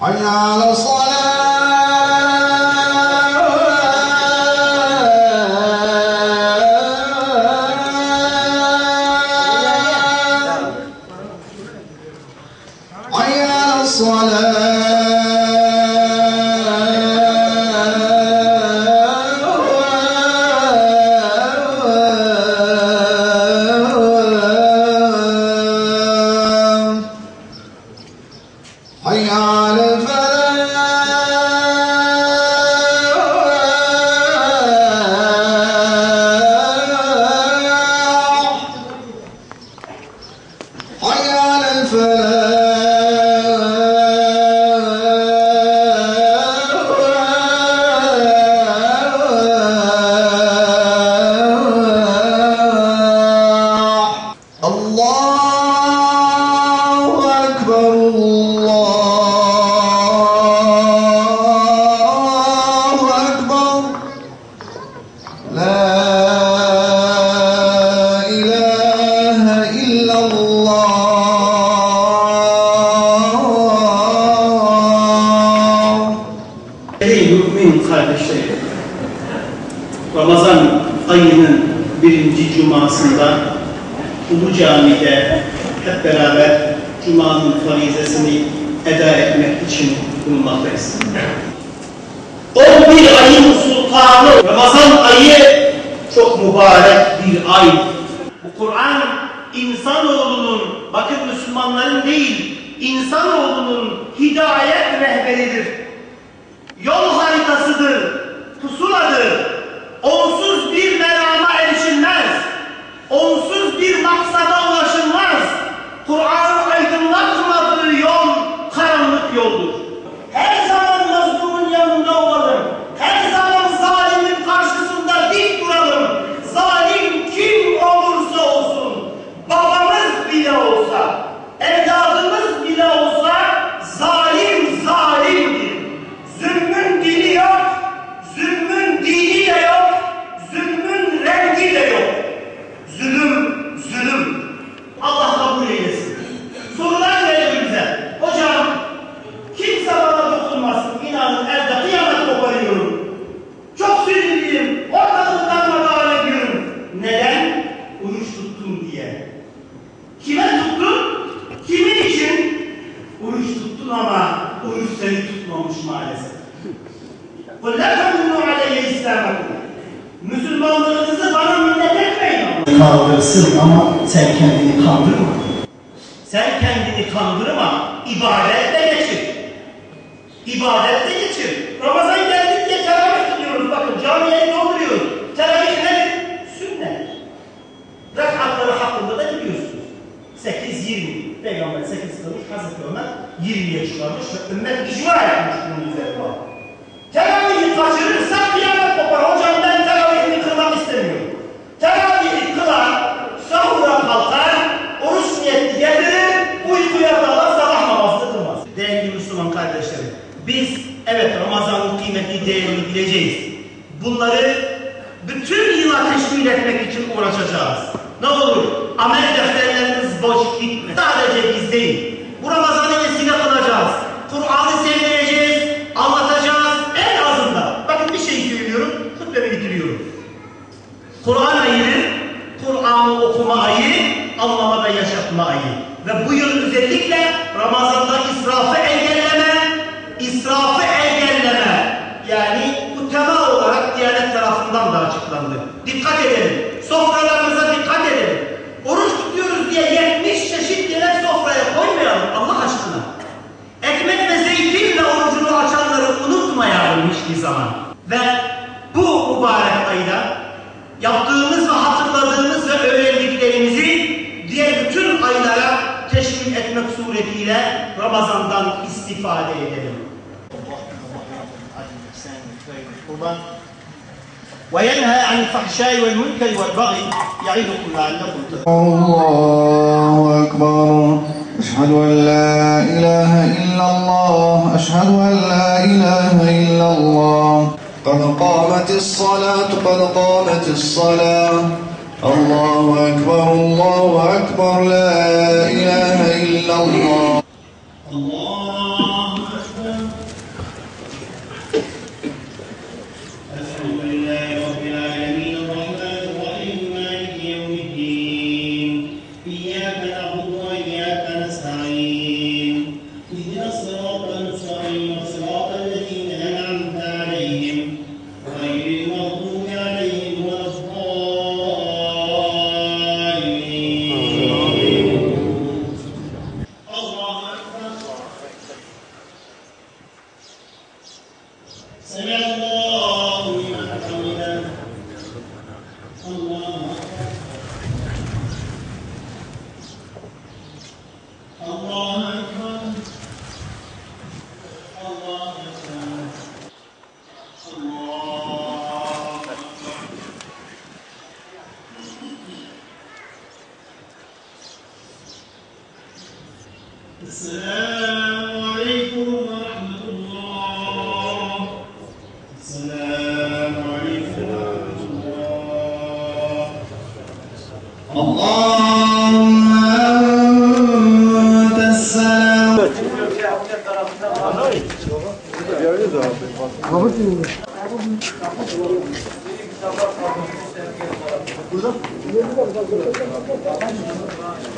حي على Mümin kardeşlerim, Ramazan ayının 1. cumasında Ulu Cami'de hep beraber Cuma'nın farizesini eda etmek için bulunmaktayız. 11 ayın sultanı Ramazan ayı çok mübarek bir ay. Bu Kur'an insanoğlunun, bakın Müslümanların değil, insanoğlunun hidayet rehberidir. Yol haritasıdır, pusuladır. Onsuz bir merama erişilmez. Onsuz bir maksada ulaşılmaz. Kur'an'ın aydınlatmadığı yol karanlık yoldur. Her zaman mazlumun yanında olalım. Her zaman zalimin karşısında dik duralım. Zalim kim olursa olsun, babamız bile olsa, evladımız bile olsa zalim zalimdir. Zulmün dili yok, zulmün dini de yok, zulmün rengi de yok. Zulüm, zulüm. Allah kabul eylesin. Sorular geliyor bize. Hocam, kimse bana dokunmasın. İnanın evde kıyamet koparıyorum. Çok sinirliyim. Ortalıktan madara ediyorum. Neden? Oruç tuttum diye. Kime tuttun? Kimin için? Oruç tuttun ama oruç seni tutmamış maalesef. قُلْ لَا تَمُنُّوا عَلَيَّ إِسْلَامَكُمْ Müslümanlığınızı bana minnet etmeyin. Kaldırsın ama sen kendini kandırma. Sen kendini kandırma, ibadetle geçir. İbadetle geçir. Ramazan geldi diye teravih kılıyoruz. Bakın camiye dolduruyoruz. Teravih nedir? Sünnet. Rekatları hakkında da biliyorsunuz. 8-20. Peygamber 8 kılmış, Hazreti Ömer 20'ye çıkarmış ve ümmet icma etmiş bunun üzerine. Teravihi kaçırırsak kıyamet kopar. Hocam ben teravihini kılmak istemiyorum. Teravihi kılar, sahura kalkar, oruç niyetli getirir, uykuya dalar, sabah namazını kılmaz. Değerli Müslüman kardeşlerim, biz evet Ramazan'ın kıymetli değerini bileceğiz. Bunları bütün yıla teşmil etmek için uğraşacağız. Ne olur amel defterlerimiz boş gitmesin. Sadece biz değil. Bu Ramazan'ı vesile kılacağız. Kur'an'ı sevdireceğiz, anlatacağız. En azından, bakın bir şey söylüyorum, hutbemi bitiriyorum. Kur'an ayı, Kur'an'ı okuma ayı, anlama ve yaşatma ayı. Ve bu yıl özellikle Ramazan'da israfı engelleme, yani bu tema olarak Diyanet tarafından da açıklandı. Dikkat edelim, sofralarımıza dikkat edelim. Oruç tutuyoruz diye 70 çeşit yemek sofraya koymayalım Allah aşkına. Ekmek ve zeytinle orucunu açanları unutmayalım hiçbir zaman. Ve bu mübarek ayda yaptığımız ve hatırladığımız ve öğrendiklerimizi diğer bütün aylara teşvik etmek suretiyle Ramazan'dan istifade edelim. وينهى عن الفحشاء والمنكر والبغي يعظكم لعلكم تذكرون. الله أكبر. أشهد أن لا إله إلا الله. أشهد أن لا إله إلا الله. قد قامت الصلاة. قد قامت الصلاة. الله أكبر. الله أكبر. لا إله إلا الله. الله أكبر. السلام عليكم ورحمة الله. السلام عليكم ورحمة الله. اللهم أنت السلام.